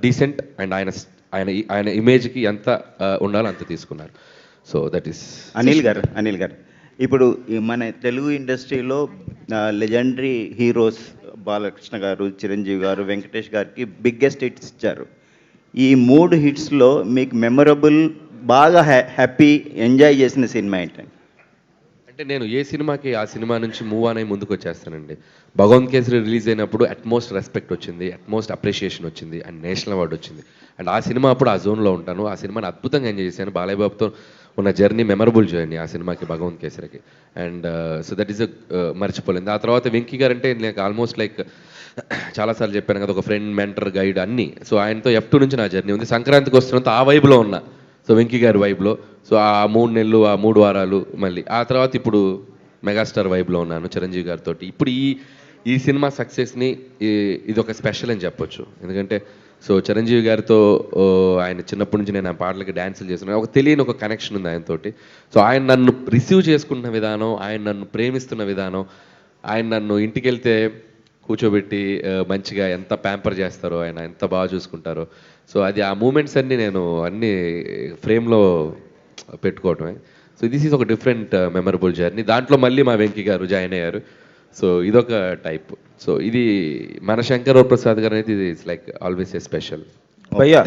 decent. And ఆయన ఇమేజ్కి ఎంత ఉండాలో అంత తీసుకున్నారు. So that is. అనిల్ గారు ఇప్పుడు మన తెలుగు ఇండస్ట్రీలో లెజెండరీ హీరోస్ బాలకృష్ణ గారు, చిరంజీవి గారు, వెంకటేష్ గారికి బిగ్గెస్ట్ హిట్స్ ఇచ్చారు. ఈ 3 హిట్స్లో మీకు మెమొరబుల్, బాగా హ్యాపీ, ఎంజాయ్ చేసిన సినిమా ఏంటండి? అంటే నేను ఏ సినిమాకి ఆ సినిమా నుంచి మూవ్ అని ముందుకు వచ్చేస్తానండి. భగవంత్ కేసరి రిలీజ్ అయినప్పుడు అట్మోస్ట్ రెస్పెక్ట్ వచ్చింది, అట్మోస్ట్ అప్రిషియేషన్ వచ్చింది అండ్ నేషనల్ అవార్డు వచ్చింది. అండ్ ఆ సినిమా అప్పుడు ఆ జోన్లో ఉంటాను. ఆ సినిమాని అద్భుతంగా ఎంజాయ్ చేశాను. బాలయ్య బాబుతో ఉన్న జర్నీ మెమరబుల్ జర్నీ ఆ సినిమాకి, భగవంత్ కేసరికి. అండ్ సో దట్ ఈస్ మర్చిపోలేదు. ఆ తర్వాత వెంకీ గారు అంటే నాకు ఆల్మోస్ట్ లైక్ చాలాసార్లు చెప్పాను కదా, ఒక ఫ్రెండ్, మెంటర్, గైడ్ అన్నీ. సో ఆయనతో F2 నుంచి నా జర్నీ ఉంది. సంక్రాంతికి వస్తున్నంత ఆ వైబ్లో ఉన్నా, సో వెంకీ గారి వైబ్లో. సో ఆ 3 నెలలు, ఆ 3 వారాలు, మళ్ళీ ఆ తర్వాత ఇప్పుడు మెగాస్టార్ వైబ్లో ఉన్నాను చిరంజీవి గారితో. ఇప్పుడు ఈ సినిమా సక్సెస్ని ఇది ఒక స్పెషల్ అని చెప్పొచ్చు. ఎందుకంటే సో చిరంజీవి గారితో ఆయన చిన్నప్పటి నుంచి నేను ఆ పాటలకి డ్యాన్సులు చేస్తున్నాను. ఒక తెలియని ఒక కనెక్షన్ ఉంది ఆయనతోటి. సో ఆయన నన్ను రిసీవ్ చేసుకుంటున్న విధానం, ఆయన నన్ను ప్రేమిస్తున్న విధానం, ఆయన నన్ను ఇంటికి వెళ్తే కూర్చోబెట్టి మంచిగా ఎంత ప్యాంపర్ చేస్తారో, ఆయన ఎంత బాగా చూసుకుంటారో. సో అది ఆ మూమెంట్స్ అన్నీ నేను అన్నీ ఫ్రేమ్లో పెట్టుకోవటమే. సో దిస్ ఈజ్ ఒక డిఫరెంట్ మెమరబుల్ జర్నీ. దాంట్లో మళ్ళీ మా వెంకీ గారు జాయిన్ అయ్యారు. సో ఇదొక టైప్. సో ఇది మన శంకర్ ప్రసాద్ గారు అనేది it's like always a special.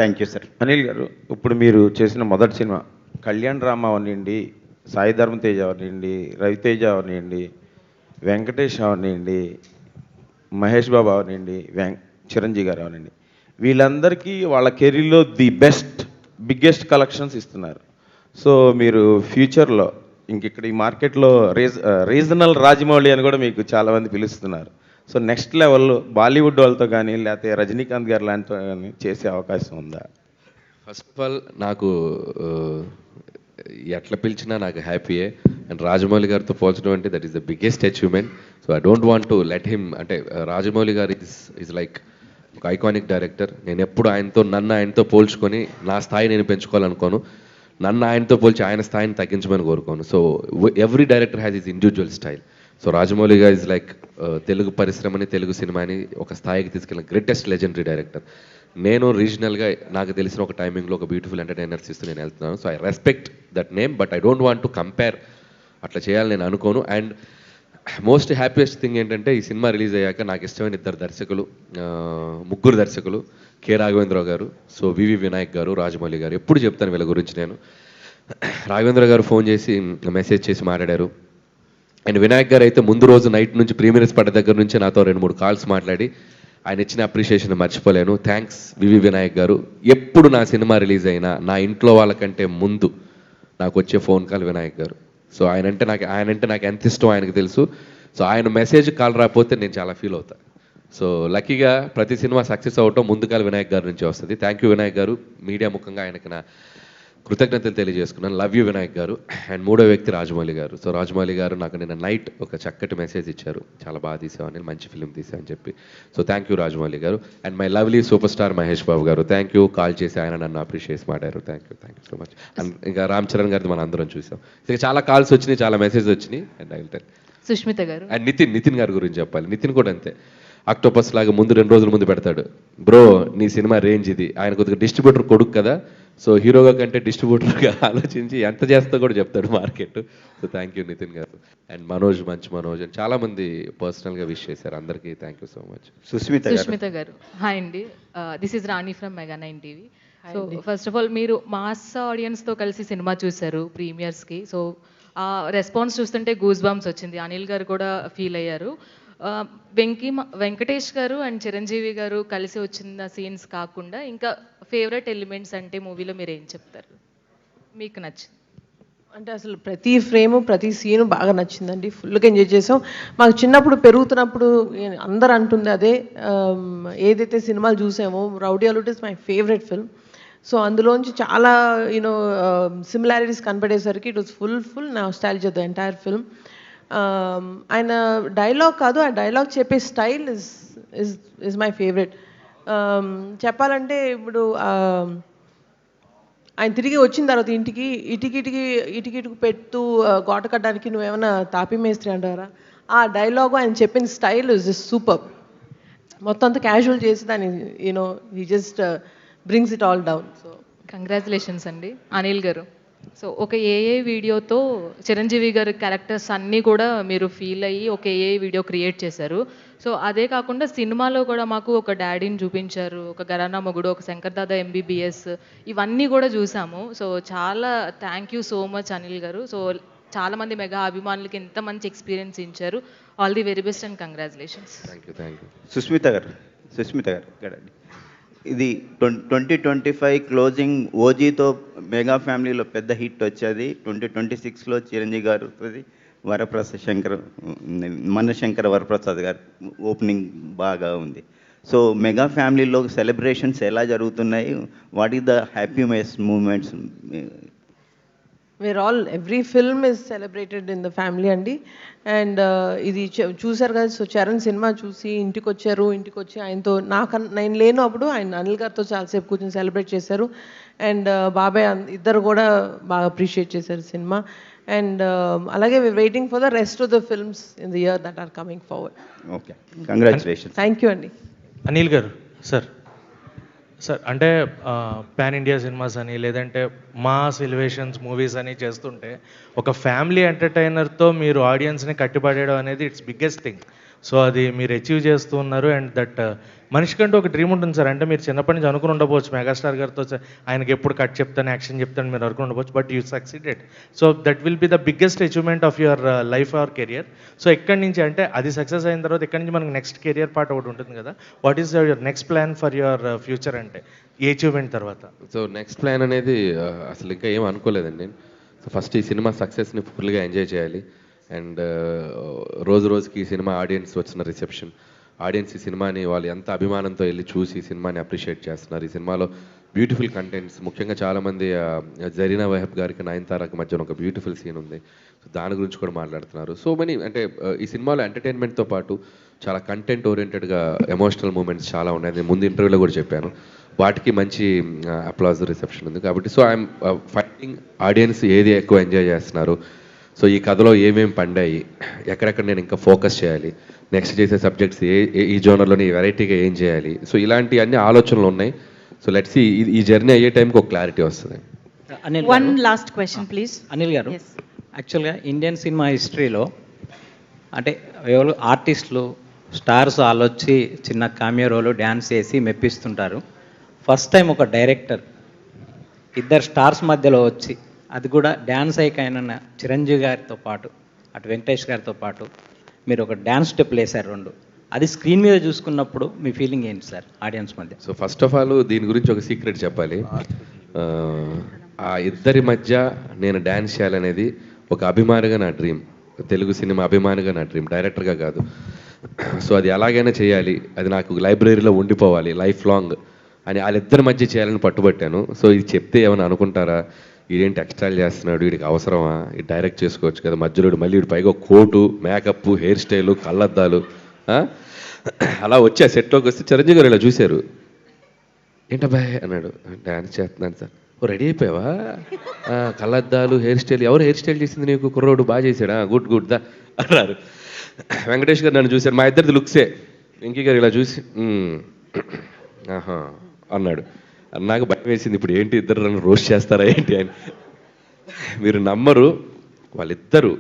Thank you sir. Anil గారు, ఇప్పుడు మీరు చేసిన మొదటి సినిమా కళ్యాణ్ రామ్ అవనివ్వండి, సాయి ధర్మ తేజ్ అవనివ్వండి, రవితేజ అవనివ్వండి, వెంకటేష్ అవనివ్వండి, మహేష్ బాబు అవనివ్వండి, చిరంజీవి గారు అవనండి, వీళ్ళందరికీ వాళ్ళ కెరీర్లో ది బిగ్గెస్ట్ కలెక్షన్స్ ఇస్తున్నారు. సో మీరు ఫ్యూచర్లో ఇక్కడ ఈ మార్కెట్లో రీజనల్ రాజమౌళి అని కూడా మీకు చాలామంది పిలుస్తున్నారు. సో నెక్స్ట్ లెవెల్లో బాలీవుడ్ వాళ్ళతో కానీ లేకపోతే రజనీకాంత్ గారు లాంటితో కానీ చేసే అవకాశం ఉందా? ఫస్ట్ ఆఫ్ ఆల్ నాకు ఎట్లా పిలిచినా నాకు హ్యాపీయే. అండ్ రాజమౌళి గారితో పోల్చడం అంటే that is the biggest achievement. So I don't want to let him, అంటే రాజమౌళి గారు ఈజ్ లైక్ ఒక ఐకానిక్ డైరెక్టర్. నేను ఎప్పుడు నన్ను ఆయనతో పోల్చుకొని నా స్థాయి నేను పెంచుకోవాలనుకోను, నన్ను ఆయనతో పోల్చి ఆయన స్థాయిని తగ్గించమని కోరుకోను. So every director has his individual style. So Rajamouli garu is like Telugu పరిశ్రమని, తెలుగు సినిమాని ఒక స్థాయికి తీసుకెళ్ళిన గ్రేటెస్ట్ లెజెండరీ డైరెక్టర్. నేను రీజనల్గా నాకు తెలిసిన ఒక టైమింగ్లో ఒక బ్యూటిఫుల్ ఎంటర్టైనర్స్ ఇస్తూ నేను వెళ్తున్నాను. So I respect that name, but I don't want to compare. అట్లా చేయాలని నేను అనుకోను. అండ్ మోస్ట్ హ్యాపీయెస్ట్ థింగ్ ఏంటంటే ఈ సినిమా రిలీజ్ అయ్యాక నాకు ఇష్టమైన 3 దర్శకులు, కె రాఘవేంద్రరావు గారు, సో వివి వినాయక్ గారు, రాజమౌళి గారు. ఎప్పుడు చెప్తాను వీళ్ళ గురించి నేను. రాఘవేంద్ర గారు ఫోన్ చేసి మెసేజ్ చేసి మాట్లాడారు. అండ్ వినాయక్ గారు అయితే ముందు రోజు నైట్ నుంచి ప్రీమియర్స్ పడ్డ దగ్గర నుంచి నాతో 2-3 కాల్స్ మాట్లాడి ఆయన ఇచ్చిన అప్రిషియేషన్ మర్చిపోలేను. థ్యాంక్స్ వివి వినాయక్ గారు. ఎప్పుడు నా సినిమా రిలీజ్ అయినా నా ఇంట్లో వాళ్ళకంటే ముందు నాకు వచ్చే ఫోన్ కాల్ వినాయక్ గారు. సో ఆయనంటే నాకు ఎంత ఇష్టం ఆయనకు తెలుసు. సో ఆయన మెసేజ్ కాల్ రాకపోతే నేను చాలా ఫీల్ అవుతా. సో లక్కీగా ప్రతి సినిమా సక్సెస్ అవటం ముందుకాల వినాయక్ గారి నుంచి వస్తుంది. థ్యాంక్ యూ వినాయక్ గారు. మీడియా ముఖంగా ఆయనకి నా కృతజ్ఞతలు తెలియజేసుకున్నాను. లవ్ యూ వినాయక్ గారు. అండ్ మూడో వ్యక్తి రాజమౌళి గారు. సో రాజమౌళి గారు నాకు నిన్న నైట్ ఒక చక్కటి మెసేజ్ ఇచ్చారు, చాలా బాగా తీసామని, మంచి ఫిలిం తీసామని చెప్పి. So thank you Rajamouli garu. And my lovely superstar Mahesh Babu garu, thank you. Call చేసి ఆయన నన్ను అప్రిషియేట్ మాడారు, thank you so much. And ఇంకా రామ్ చరణ్ గారిది మనం అందరం చూసాం. ఇంకా చాలా కాల్స్ వచ్చినాయి, చాలా మెసేజ్ వచ్చినాయి. And I will tell Sushmita గారు. అండ్ నితిన్ గారి గురించి చెప్పాలి. నితిన్ కూడా అంతే, ఆక్టోపస్ లాగా ముందు 2 రోజుల ముందు పెడతాడు, బ్రో నీ సినిమా రేంజ్ ఇది. ఆయన కొద్దిగా డిస్ట్రిబ్యూటర్ కొడుకు కదా, సో హీరోగా కంటే డిస్ట్రిబ్యూటర్గా ఆలోచించి ఎంత చేస్తా కూడా చెప్తాడు market. So thank you Nithin గారు. అండ్ మనోజ్, మంచి మనోజ్ అండ్ చాలా మంది పర్సనల్గా విష్ చేశారు. అందరికీ thank you so much. Sushmita గారు. హాయ్ అండి, this is Rani from mega 9 TV. So first of all మీరు మాస్ ఆడియన్స్తో కలిసి సినిమా చూశారు ప్రీమియర్స్కి. సో ఆ రెస్పాన్స్ చూస్తుంటే గూస్ బంప్స్ వచ్చింది. అనిల్ గారు కూడా ఫీల్ అయ్యారు. వెంకటేష్ గారు అండ్ చిరంజీవి గారు కలిసి వచ్చిన సీన్స్ కాకుండా ఇంకా ఫేవరెట్ ఎలిమెంట్స్ అంటే మూవీలో మీరు ఏం చెప్తారు, మీకు నచ్చింది? అంటే అసలు ప్రతి ఫ్రేము ప్రతి సీను బాగా నచ్చిందండి, ఫుల్గా ఎంజాయ్ చేసాం. మాకు చిన్నప్పుడు పెరుగుతున్నప్పుడు అందరు అంటుంది అదే, ఏదైతే సినిమాలు చూసామో Rowdy Alludu is my favourite film. So అందులోంచి చాలా యూనో సిమిలారిటీస్ కనపడేసరికి it was full nostalgia the entire film. ఆయన డైలాగ్ కాదు, ఆ డైలాగ్ చెప్పే స్టైల్ ఇస్ మై ఫేవరెట్. చెప్పాలంటే ఇప్పుడు ఆయన తిరిగి వచ్చిన తర్వాత ఇంటికి ఇటుకి పెడుతూ గోట కట్టడానికి నువ్వేమైనా తాపి మేస్త్రి అంటారా, ఆ డైలాగు ఆయన చెప్పిన స్టైల్ ఇస్ జస్ట్ సూపర్. మొత్తం అంతా క్యాజువల్ చేసి దాన్ని you know he just brings it all down. So congratulations అండి. అనిల్ గారు, సో ఒక ఏఏ వీడియోతో చిరంజీవి గారి క్యారెక్టర్స్ అన్నీ కూడా మీరు ఫీల్ అయ్యి ఒక ఏఏ వీడియో క్రియేట్ చేశారు. సో అదే కాకుండా సినిమాలో కూడా మాకు ఒక డాడీని చూపించారు, ఒక గరానా మొగుడు, ఒక శంకర్ దాదా ఎంబీబీఎస్, ఇవన్నీ కూడా చూసాము. సో చాలా thank you so much Anil garu. So చాలామంది మెగా అభిమానులకి ఎంత మంచి ఎక్స్పీరియన్స్ ఇచ్చారు. All the very best and congratulations. Thank you. Sushmita గారు ఇక్కడండి. ఇది 2025 క్లోజింగ్ ఓజీతో మెగా ఫ్యామిలీలో పెద్ద హిట్ వచ్చేది. 2026లో చిరంజీవి గారు మనశంకర వరప్రసాద్ గారు ఓపెనింగ్ బాగా ఉంది. సో మెగా ఫ్యామిలీలో సెలబ్రేషన్స్ ఎలా జరుగుతున్నాయి, what is the happiness moments? Every film is celebrated in the family అండి. అండ్ ఇది చూసారు కదా, సో చరణ్ సినిమా చూసి ఇంటికి వచ్చి ఆయనతో నేను లేను అప్పుడు ఆయన అనిల్ గారితో చాలాసేపు కూర్చొని సెలబ్రేట్ చేశారు. అండ్ బాబాయ్ ఇద్దరు కూడా బాగా అప్రిషియేట్ చేశారు సినిమా. అండ్ అలాగే waiting for the rest of the films in the year that are coming forward. Okay, congratulations. Thank you అండి. అనిల్ గారు సార్ అంటే పాన్ ఇండియా సినిమాస్ అని లేదంటే మాస్ ఎలివేషన్స్ మూవీస్ అని చేస్తుంటే ఒక ఫ్యామిలీ ఎంటర్టైనర్తో మీరు ఆడియన్స్ని కట్టిపడేయడం అనేది ఇట్స్ బిగ్గెస్ట్ థింగ్. సో అది మీరు అచీవ్ చేస్తూ ఉన్నారు. అండ్ దట్ మనిషికంటూ ఒక డ్రీమ్ ఉంటుంది సార్. అంటే మీరు చిన్నప్పటి నుంచి అనుకుని ఉండవచ్చు మెగాస్టార్ గారితో ఆయనకి ఎప్పుడు కట్ చెప్తాను, యాక్షన్ చెప్తాను మీరు అనుకుని ఉండవచ్చు, but you succeeded. So that will be the biggest achievement of your life or career. So ఎక్కడి నుంచి అంటే అది సక్సెస్ అయిన తర్వాత ఎక్కడి నుంచి మనకి నెక్స్ట్ కెరియర్ పార్ట్ ఒకటి ఉంటుంది కదా, what is your next plan for your future అంటే ఈ అచీవ్మెంట్ తర్వాత? సో నెక్స్ట్ ప్లాన్ అనేది అసలు ఇంకా ఏం అనుకోలేదండి. సో ఫస్ట్ ఈ సినిమా సక్సెస్ని ఫుల్గా ఎంజాయ్ చేయాలి. అండ్ రోజుకి ఈ సినిమా ఆడియన్స్ వచ్చిన రిసెప్షన్, ఆడియన్స్ ఈ సినిమాని వాళ్ళు ఎంత అభిమానంతో వెళ్ళి చూసి ఈ సినిమాని అప్రిషియేట్ చేస్తున్నారు. ఈ సినిమాలో బ్యూటిఫుల్ కంటెంట్స్, ముఖ్యంగా చాలామంది జరీనా వహబ్ గారికి నయనతారాకి మధ్యన ఒక బ్యూటిఫుల్ సీన్ ఉంది. సో దాని గురించి కూడా మాట్లాడుతున్నారు. సో మెనీ అంటే ఈ సినిమాలో ఎంటర్టైన్మెంట్తో పాటు చాలా కంటెంట్ ఓరియంటెడ్గా ఎమోషనల్ మూమెంట్స్ చాలా ఉన్నాయి. నేను ముందు ఇంటర్వ్యూలో కూడా చెప్పాను, వాటికి మంచి అప్లాజ్ రిసెప్షన్ ఉంది. కాబట్టి సో ఐఎమ్ ఫైటింగ్ ఆడియన్స్ ఏది ఎక్కువ ఎంజాయ్ చేస్తున్నారు, సో ఈ కథలో ఏమేమి పండాయి, ఎక్కడెక్కడ నేను ఇంకా ఫోకస్ చేయాలి, నెక్స్ట్ చేసే సబ్జెక్ట్స్ ఈ జోనర్లోని వెరైటీగా ఏం చేయాలి, సో ఇలాంటి అన్ని ఆలోచనలు ఉన్నాయి. సో లెట్స్ ఈ జర్నీ అయ్యే టైంకి ఒక క్లారిటీ వస్తుంది. One last question please. Anil గారు, యాక్చువల్గా ఇండియన్ సినిమా హిస్టరీలో అంటే ఎవరు ఆర్టిస్టులు స్టార్స్ వాళ్ళు వచ్చి చిన్న కామియో రోలు డ్యాన్స్ చేసి మెప్పిస్తుంటారు. ఫస్ట్ టైం ఒక డైరెక్టర్ ఇద్దరు స్టార్స్ మధ్యలో వచ్చి అది కూడా డ్యాన్స్ ఐకాన్ చిరంజీవి గారితో పాటు అటు వెంకటేష్ గారితో పాటు మీరు ఒక డ్యాన్స్ స్టెప్లు వేశారు 2, అది స్క్రీన్ మీద చూసుకున్నప్పుడు మీ ఫీలింగ్ ఏంటి సార్ ఆడియన్స్ మధ్య? సో ఫస్ట్ ఆఫ్ ఆల్ దీని గురించి ఒక సీక్రెట్ చెప్పాలి. ఆ ఇద్దరి మధ్య నేను డ్యాన్స్ చేయాలనేది ఒక అభిమానిగా నా డ్రీమ్, తెలుగు సినిమా అభిమానిగా నా డ్రీమ్, డైరెక్టర్గా కాదు. సో అది ఎలాగైనా చేయాలి, అది నాకు లైబ్రరీలో ఉండిపోవాలి లైఫ్ లాంగ్ అని వాళ్ళిద్దరి మధ్య చేయాలని పట్టుబట్టాను. సో ఇది చెప్తే ఏమైనా అనుకుంటారా, వీడేంటి ఎక్స్ట్రాలు చేస్తున్నాడు, వీడికి అవసరమా, ఇది డైరెక్ట్ చేసుకోవచ్చు కదా, మధ్యలో మళ్ళీ వీడి పైగా కోటు, మేకప్, హెయిర్ స్టైలు, కళ్ళద్దాలు. అలా వచ్చి ఆ సెట్లోకి వస్తే చిరంజీవి గారు ఇలా చూశారు. ఏంటబ్బాయ్ అన్నాడు. డాన్స్ చేస్తున్నాను సార్. ఓ రెడీ అయిపోయావా, కళ్ళద్దాలు, హెయిర్ స్టైల్, ఎవరు హెయిర్ స్టైల్ చేసింది నీకు, కుర్రోడు బాగా చేశాడా, గుడ్ గుడ్ దా అన్నారు. వెంకటేష్ గారు నన్ను చూశారు, మా ఇద్దరిది లుక్సే. వెంకీ గారు ఇలా చూసి ఆహా అన్నాడు. నాకు భయం వేసింది, ఇప్పుడు ఏంటి ఇద్దరు నన్ను రోస్ట్ చేస్తారా ఏంటి అని. మీరు నమ్మరు, వాళ్ళిద్దరు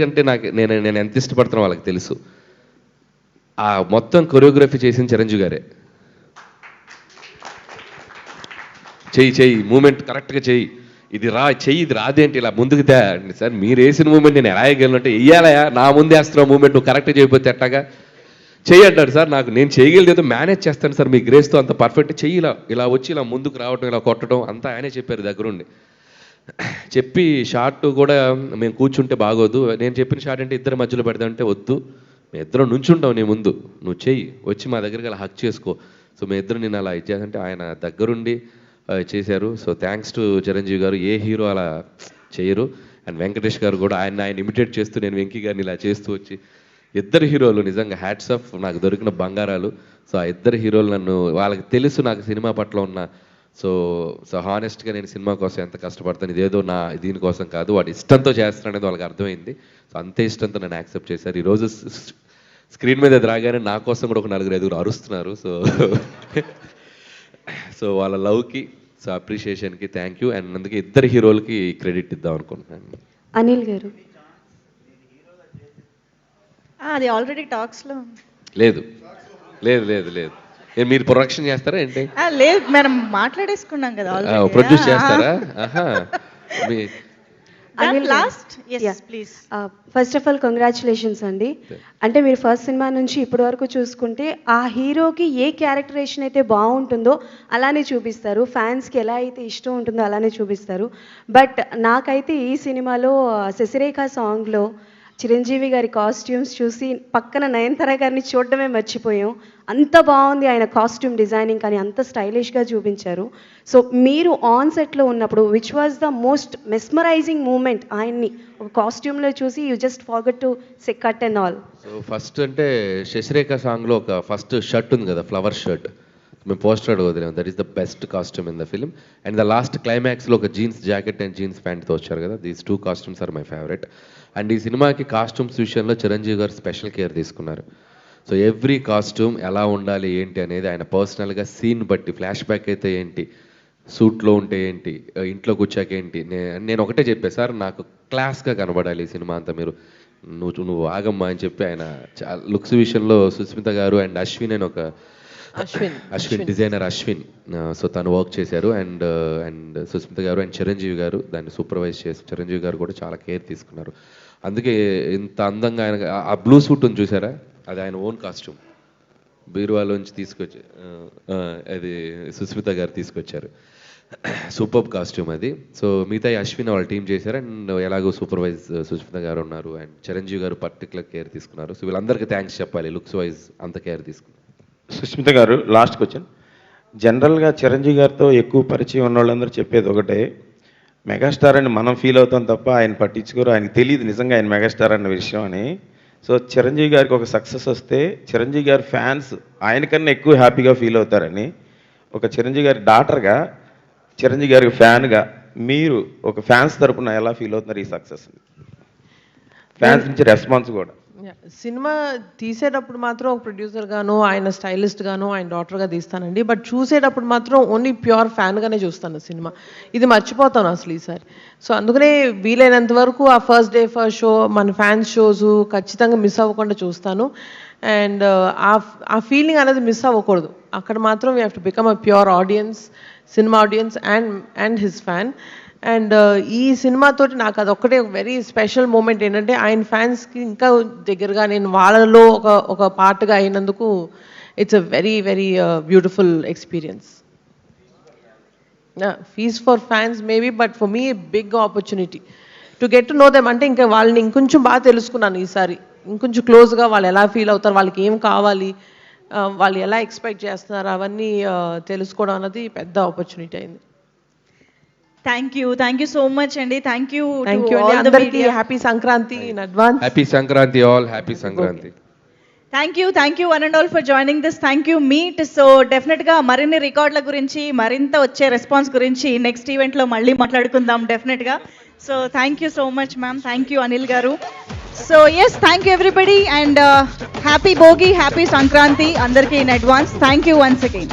అంటే నేను ఎంత ఇష్టపడుతున్నా వాళ్ళకి తెలుసు. ఆ మొత్తం కొరియోగ్రఫీ చేసిన చిరంజీవి గారే. చెయ్యి మూమెంట్ కరెక్ట్గా చెయ్యి, ఇది రాదేంటి ఇలా ముందుకు తే అంటే, సార్ మీరు వేసిన మూమెంట్ నేను ఎలా వేయగలను అంటే, వెయ్యాలయా నా ముందు వేస్తున్న మూమెంట్ నువ్వు కరెక్ట్గా చేయకపోతే ఎట్టాగా, చెయ్యి అంటాడు. సార్ నేను చేయగలిగేదో మేనేజ్ చేస్తాను సార్, మీ గ్రేస్తో అంత పర్ఫెక్ట్ చెయ్యి, ఇలా వచ్చి ఇలా ముందుకు రావటం, ఇలా కొట్టడం అంతా ఆయనే చెప్పారు దగ్గరుండి. చెప్పి షార్ట్ కూడా మేము కూర్చుంటే బాగోదు, నేను చెప్పిన షార్ట్ అంటే ఇద్దరు మధ్యలో పెడదామంటే వద్దు, మేము ఇద్దరం నుంచుంటాం నీ ముందు, నువ్వు చెయ్యి, వచ్చి మా దగ్గరికి అలా హక్ చేసుకో. సో మేము ఇద్దరు నేను అలా ఇచ్చేదంటే ఆయన దగ్గరుండి చేశారు. సో థ్యాంక్స్ టు చిరంజీవి గారు. ఏ హీరో అలా చేయరు. అండ్ వెంకటేష్ గారు కూడా ఆయన ఇమిటేట్ చేస్తూ నేను వెంకీ గారిని ఇలా చేస్తూ వచ్చి, ఇద్దరు హీరోలు నిజంగా హ్యాట్స్ ఆఫ్, నాకు దొరికిన బంగారాలు. సో ఆ ఇద్దరు హీరోలు నన్ను, వాళ్ళకి తెలుసు నాకు సినిమా పట్ల ఉన్న, సో హానెస్ట్గా నేను సినిమా కోసం ఎంత కష్టపడతాను, ఇదేదో దీనికోసం కాదు, వాడు ఇష్టంతో చేస్తాను అనేది వాళ్ళకి అర్థమైంది. సో అంతే ఇష్టంతో నన్ను యాక్సెప్ట్ చేశారు. ఈరోజు స్క్రీన్ మీద రాగానే నా కోసం కూడా ఒక 4-5 అరుస్తున్నారు. సో వాళ్ళ లవ్కి, సో అప్రిషియేషన్కి థ్యాంక్ యూ. అండ్ అందుకే ఇద్దరు హీరోలకి క్రెడిట్ ఇద్దాం అనుకుంటున్నాను. అనిల్ గారు అది ఆల్రెడీ టాక్స్లో లేదు మీరు ప్రొడక్షన్ చేస్తారా ఏంటి? లేదు, మనం మాట్లాడేసుకున్నాం కదా, ప్రొడ్యూస్ చేస్తారా? ఫస్ట్ ఆఫ్ ఆల్ కంగ్రాచులేషన్స్ అండి. అంటే మీరు ఫస్ట్ సినిమా నుంచి ఇప్పటి వరకు చూసుకుంటే ఆ హీరోకి ఏ క్యారెక్టరేషన్ అయితే బాగుంటుందో అలానే చూపిస్తారు, ఫ్యాన్స్కి ఎలా అయితే ఇష్టం ఉంటుందో అలానే చూపిస్తారు. బట్ నాకైతే ఈ సినిమాలో శశిరేఖ సాంగ్లో చిరంజీవి గారి కాస్ట్యూమ్స్ చూసి పక్కన నయనతార గారిని చూడడమే మర్చిపోయాం. అంత బాగుంది ఆయన కాస్ట్యూమ్ డిజైనింగ్, కానీ అంత స్టైలిష్గా చూపించారు. సో మీరు ఆన్ సెట్లో ఉన్నప్పుడు which was the most mesmerising moment ఆయన్ని ఒక కాస్ట్యూమ్లో చూసి you just forget to say cut and all? So first అంటే శశిరేఖ సాంగ్లో ఒక ఫస్ట్ షర్ట్ ఉంది కదా, ఫ్లవర్ షర్ట్, మేము పోస్టర్ వదిలేము, that is the best costume in the film. And the last క్లైమాక్స్లో ఒక జీన్స్ జాకెట్ అండ్ జీన్స్ ప్యాంట్తో వచ్చారు కదా, these 2 costumes are my favourite. And ఈ సినిమాకి కాస్ట్యూమ్స్ విషయంలో చిరంజీవి గారు స్పెషల్ కేర్ తీసుకున్నారు. సో ఎవ్రీ కాస్ట్యూమ్ ఎలా ఉండాలి ఏంటి అనేది ఆయన పర్సనల్గా సీన్ బట్టి, ఫ్లాష్ బ్యాక్ అయితే ఏంటి, సూట్లో ఉంటే ఏంటి, ఇంట్లోకి వచ్చాక ఏంటి, నేను ఒకటే చెప్పాను, సార్ నాకు క్లాస్గా కనబడాలి ఈ సినిమా అంతా, మీరు నువ్వు ఆగమ్మా అని చెప్పి ఆయన లుక్స్ విషయంలో సుస్మిత గారు అండ్ అశ్విన్ అని ఒక అశ్విన్ డిజైనర్ అశ్విన్, సో తను వర్క్ చేశారు. అండ్ సుస్మిత గారు అండ్ చిరంజీవి గారు దాన్ని సూపర్వైజ్ చేసి, చిరంజీవి గారు కూడా చాలా కేర్ తీసుకున్నారు. అందుకే ఇంత అందంగా ఆయన ఆ బ్లూ సూట్ ఉంది చూసారా, అది ఆయన ఓన్ కాస్ట్యూమ్, బీరువాలోంచి తీసుకొచ్చి అది సుస్మిత గారు తీసుకొచ్చారు. సూపర్ కాస్ట్యూమ్ అది. సో మిగతా అశ్విన్ వాళ్ళ టీం చేశారు. అండ్ ఎలాగో సూపర్వైజ్ సుస్మిత గారు ఉన్నారు అండ్ చిరంజీవి గారు పర్టికులర్ కేర్ తీసుకున్నారు. సో వీళ్ళందరికీ థ్యాంక్స్ చెప్పాలి, లుక్స్ వైజ్ అంత కేర్ తీసుకున్నారు. సుస్మిత గారు, లాస్ట్ క్వశ్చన్. జనరల్గా చిరంజీవి గారితో ఎక్కువ పరిచయం ఉన్న వాళ్ళందరూ చెప్పేది ఒకటే, మెగాస్టార్ అని మనం ఫీల్ అవుతాం తప్ప ఆయన పట్టించుకోరు, ఆయనకి తెలియదు నిజంగా ఆయన మెగాస్టార్ అన్న విషయం అని. సో చిరంజీవి గారికి ఒక సక్సెస్ వస్తే చిరంజీవి గారి ఫ్యాన్స్ ఆయనకన్నా ఎక్కువ హ్యాపీగా ఫీల్ అవుతారని, ఒక చిరంజీవి గారి డాటర్గా, చిరంజీవి గారికి ఫ్యాన్గా మీరు ఒక ఫ్యాన్స్ తరపున ఎలా ఫీల్ అవుతున్నారు ఈ సక్సెస్? ఫ్యాన్స్ నుంచి రెస్పాన్స్ కూడా. సినిమా తీసేటప్పుడు మాత్రం ఒక ప్రొడ్యూసర్ గాను, ఆయన స్టైలిస్ట్ గాను, ఆయన డాటర్గా తీస్తానండి. బట్ చూసేటప్పుడు మాత్రం ఓన్లీ ప్యూర్ ఫ్యాన్గానే చూస్తాను సినిమా. ఇది మర్చిపోతాను అసలు ఈసారి. సో అందుకనే వీలైనంత వరకు ఆ ఫస్ట్ డే ఫస్ట్ షో, మన ఫ్యాన్స్ షోస్ ఖచ్చితంగా మిస్ అవ్వకుండా చూస్తాను. అండ్ ఆ ఫీలింగ్ అనేది మిస్ అవ్వకూడదు. అక్కడ మాత్రం we have to become a pure audience, cinema audience and his fan. And ఈ సినిమాతోటి నాకు అదొక్కటే ఒక వెరీ స్పెషల్ మూమెంట్ ఏంటంటే, ఆయన ఫ్యాన్స్కి ఇంకా దగ్గరగా నేను వాళ్ళలో ఒక పార్ట్గా అయినందుకు it's a very very beautiful experience. Fees for fans maybe, but for me big opportunity to get to know them. అంటే ఇంకా వాళ్ళని ఇంకొంచెం బాగా తెలుసుకున్నాను ఈసారి, ఇంకొంచెం క్లోజ్గా వాళ్ళు ఎలా ఫీల్ అవుతారు, వాళ్ళకి ఏం కావాలి, వాళ్ళు ఎలా ఎక్స్పెక్ట్ చేస్తున్నారు, అవన్నీ తెలుసుకోవడం అన్నది పెద్ద ఆపర్చునిటీ అయింది. థ్యాంక్ యూ సో మచ్ అండి. థ్యాంక్ యూ అండి అందరికీ happy Sankranti in advance. Happy Sankranti all, happy Sankranti. Thank you one and all for joining this. Thank you meet. So డెఫినెట్గా మరిన్ని రికార్డుల గురించి, మరింత వచ్చే రెస్పాన్స్ గురించి నెక్స్ట్ ఈవెంట్లో మళ్ళీ మాట్లాడుకుందాం డెఫినెట్గా. So thank you so much ma'am. Thank you Anil garu. So yes, thank you everybody and happy Bhogi, happy Sankranti అందరికీ in advance. Thank you once again.